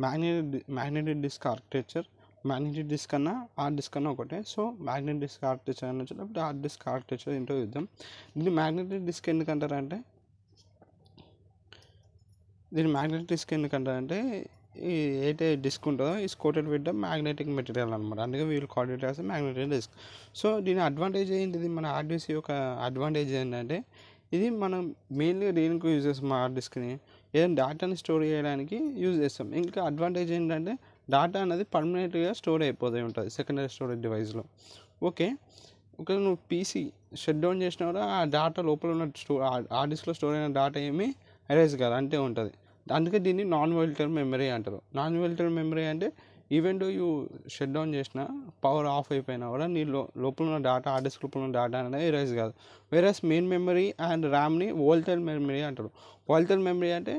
Magnetic disk architecture, magnetic disk అన్న hard disk అన్న ఒకటే. సో మ్యాగ్నెటిక్ డిస్క్ ఆర్కిటెక్చర్ అని వచ్చినప్పుడు హార్డ్ డిస్క్ ఆర్కిటెక్చర్ ఏంటో చూద్దాం. దీన్ని మ్యాగ్నెటిక్ డిస్క్ ఎందుకంటారంటే ఈ ఏదైతే డిస్క్ ఉంటుందో is coated with the magnetic material అనమాట. అందుకే వీళ్ళు call it as magnetic disk. So దీని అడ్వాంటేజ్ ఏంటిది, మన హార్డ్ డిస్క్ యొక్క అడ్వాంటేజ్ ఏంటంటే ఇది మనం మెయిన్గా దేనికి యూజ్ చేస్తాం, హార్డ్ డిస్క్ని ఏదైనా డేటాని స్టోర్ చేయడానికి యూజ్ చేస్తాం. ఇంకా అడ్వాంటేజ్ ఏంటంటే డేటా అనేది పర్మనెంట్గా స్టోర్ అయిపోతూ ఉంటుంది సెకండరీ స్టోరేజ్ డివైస్లో. ఓకే, ఒకవేళ నువ్వు పీసీ షట్ డౌన్ చేసినా కూడా ఆ డేటా లోపల ఉన్న హార్డ్ డిస్క్లో స్టోర్ అయిన డేటా ఏమీ ఎరేజ్ కాదు, అంతే ఉంటుంది. అందుకే దీన్ని నాన్ వాలటైల్ మెమరీ అంటారు. నాన్ వాలటైల్ మెమరీ అంటే even though you shut down చేసిన పవర్ ఆఫ్ అయిపోయినా కూడా నీ లోపల ఉన్న డేటా, హార్డ్ డిస్క్ లోపల ఉన్న డేటా అనేది ఎరేజ్ కాదు. వేరస్ మెయిన్ మెమరీ అండ్ ర్యామ్ని వాలటైల్ మెమరీ అంటారు. వాలటైల్ మెమరీ అంటే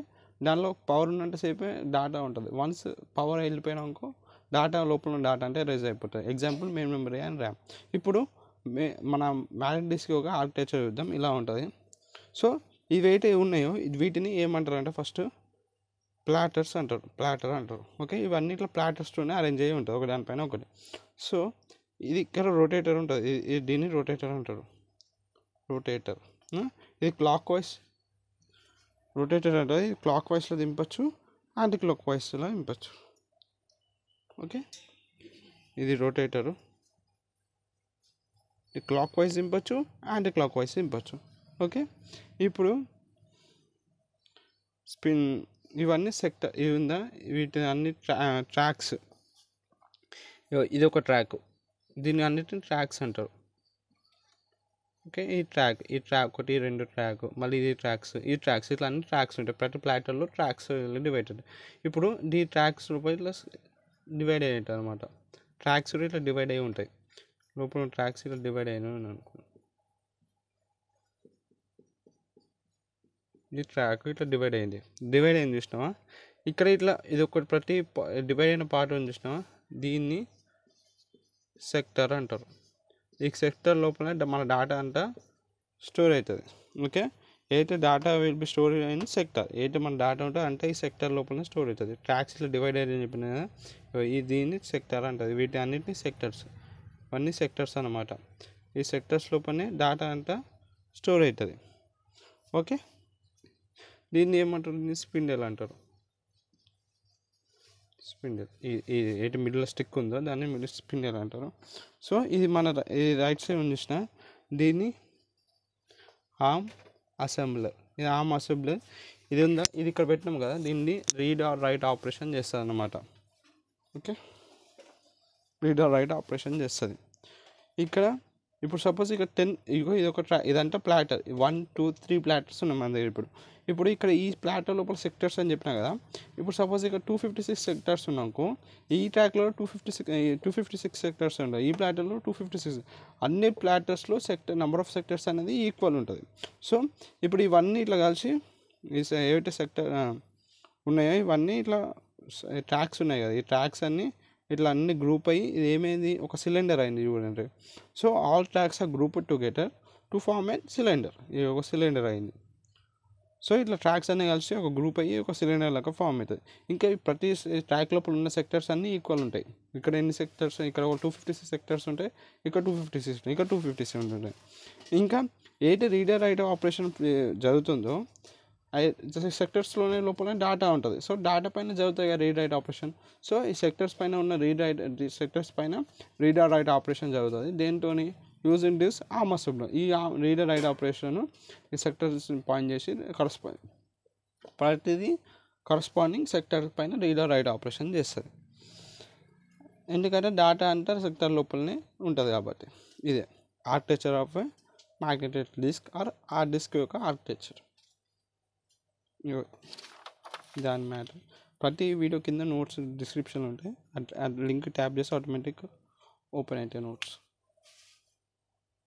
దానిలో పవర్ ఉన్నంతసేపే డేటా ఉంటుంది. వన్స్ పవర్ వెళ్ళిపోయినాకో డేటా లోపల ఉన్న డేటా అంటే ఎరేజ్ అయిపోతుంది. Example main memory and RAM. ఇప్పుడు మన మ్యాగ్నెటిక్ డిస్క్ ఒక ఆర్కిటెక్చర్ చూద్దాం, ఇలా ఉంటుంది. సో ఇవైతే ఉన్నాయో వీటిని ఏమంటారు అంటే ఫస్ట్ ప్లాటర్ అంటారు. ఓకే, ఇవన్నీ ఇట్లా ప్లాటర్స్తోనే అరేంజ్ అయ్యి ఉంటుంది ఒక దానిపైన ఒకటి. సో ఇది ఇక్కడ రొటేటర్ ఉంటుంది, దీన్ని రొటేటర్ అంటారు. ఇది క్లాక్ వైజ్ రొటేటర్ అంటే ఇది క్లాక్ వైజ్లో దింపచ్చు, యాంటీ క్లాక్ వైజ్లో దింపచ్చు. ఓకే, ఇది రొటేటరు, ఇది క్లాక్ వైజ్ దింపచ్చు, యాంటీ క్లాక్ వైజ్ దింపచ్చు. ఓకే, ఇప్పుడు స్పిన్ ఇవన్నీ సెక్టర్ ఇవి ఉందా, వీటిని అన్ని ట్రాక్స్. ఇది ఒక ట్రాక్, దీన్ని అన్నిటిని ట్రాక్స్ అంటారు. ఓకే, ఈ ట్రాక్ 1 2 ట్రాక్, మళ్ళీ ఇది ట్రాక్స్ ఇట్లా అన్ని ట్రాక్స్ ఉంటాయి. ప్రతి ప్లాటర్లో ట్రాక్స్ డివైడెడ్. ఇప్పుడు ఈ ట్రాక్స్ రూపాయలు ఇట్లా డివైడ్ అయ్యి ఉంటాయి అనమాట. ట్రాక్స్ కూడా ఇట్లా డివైడ్ అయ్యి ఉంటాయి, లోపల ట్రాక్స్ ఇట్లా డివైడ్ అయినా అనుకో. ఈ ట్రాక్ ఇట్లా డివైడ్ అయింది చూసినావా, ఇక్కడ ఇట్లా ఇది ఒకటి ప్రతి డివైడ్ అయిన పార్ట్ ఉంది చూసినావా, దీన్ని సెక్టర్ అంటారు. ఈ సెక్టర్ లోపల మన డేటా అంతా స్టోర్ అవుతుంది. ఓకే, ఏదైతే డేటా విల్ బి స్టోర్ అయిన సెక్టర్, ఏదైతే మన డేటా ఉంటుంది అంటే ఈ సెక్టర్ లోపల స్టోర్ అవుతుంది. ట్రాక్స్ ఇట్లా డివైడ్ అయ్యి చెప్పిన కదా, దీన్ని సెక్టర్ అంటుంది. వీటి అన్నిటిని సెక్టర్స్, ఇవన్నీ సెక్టర్స్ అన్నమాట. ఈ సెక్టర్స్ లోపలనే డేటా అంతా స్టోర్ అవుతుంది. ఓకే, దీన్ని ఏమంటారు, దీన్ని స్పిండిల్ అంటారు. స్పిండిల్ ఏటి మిడిల్ స్టిక్ ఉందో దాన్ని మిడిల్ స్పిండిల్ అంటారు. సో ఇది మన రైట్ సైడ్ ఉంది చూసిన, దీన్ని ఆర్మ్ అసెంబ్లర్. ఇది ఆర్మ్ అసెంబ్లర్. ఇది ఉందా, ఇది ఇక్కడ పెట్టినాం కదా, దీన్ని రీడ్ ఆర్ రైట్ ఆపరేషన్ చేస్తుంది అన్నమాట. Okay, read or write operation చేస్తుంది. ఇక్కడ ఇప్పుడు సపోజ్ ఇక్కడ 10 ఇది ఒక ఇదంతా ప్లాటర్, 1 2 3 ప్లాటర్స్ ఉన్నాయి మన దగ్గర. ఇప్పుడు ఇక్కడ ఈ ప్లాటర్ లోపల సెక్టర్స్ అని చెప్పినా కదా. ఇప్పుడు సపోజ్ ఇక్కడ 256 సెక్టర్స్ ఉన్నాకు, ఈ ట్రాక్లో 256 సెక్టర్స్ ఉంటాయి, ఈ ప్లాటర్లో 256. అన్ని ప్లాటర్స్లో నెంబర్ ఆఫ్ సెక్టర్స్ అనేది ఈక్వల్ ఉంటుంది. సో ఇప్పుడు ఇవన్నీ ఇట్లా కలిసి ఏవైతే సెక్టర్ ఉన్నాయో ఇవన్నీ ఇట్లా ట్రాక్స్ ఉన్నాయి కదా, ఈ ట్రాక్స్ అన్నీ ఇట్లా అన్ని గ్రూప్ అయ్యి ఇది ఏమైంది, ఒక సిలిండర్ అయింది చూడండి. So all tracks are grouped together to form a cylinder. ఇది ఒక సిలిండర్ అయింది. సో ఇట్లా ట్రాక్స్ అన్నీ కలిసి ఒక గ్రూప్ అయ్యి ఒక సిలిండర్ లాగా ఫామ్ అవుతుంది. ఇంకా ప్రతి ట్రాక్ లోపల ఉన్న సెక్టర్స్ అన్నీ ఈక్వల్ ఉంటాయి. ఇక్కడ ఎన్ని సెక్టర్స్, ఇక్కడ ఒక 256 సెక్టర్స్ ఉంటాయి, ఇక్కడ 256 ఉంటాయి, ఇక్కడ 256 ఉంటాయి. ఇంకా ఏదైతే రీడర్ రైట్ ఆపరేషన్ జరుగుతుందో సెక్టర్స్లోనే లోపల డేటా ఉంటుంది. సో డేటా పైన జరుగుతాయి కదా రీడ్ రైట్ ఆపరేషన్. సో ఈ సెక్టర్స్ పైన ఉన్న సెక్టర్స్ పైన రీడర్ రైట్ ఆపరేషన్ జరుగుతుంది. దేంతోని యూజింగ్ దిస్ ఆర్మ్ అసెంబ్లర్. ఈ రీడర్ రైట్ ఆపరేషన్ ఈ సెక్టర్స్ పాయింట్ చేసి ప్రతిదీ కరస్పాండింగ్ సెక్టర్ పైన రీడర్ రైట్ ఆపరేషన్ చేస్తుంది. ఎందుకంటే డేటా అంతా సెక్టర్ లోపలనే ఉంటుంది కాబట్టి. ఇదే architecture of a magnetic disk or hard disk యొక్క ఆర్కిటెక్చర్. దాని మ్యాటర్ ప్రతి వీడియో కింద నోట్స్ డిస్క్రిప్షన్లో ఉంటాయి, లింక్ ట్యాప్ చేసి ఆటోమేటిక్గా ఓపెన్ అయితే నోట్స్.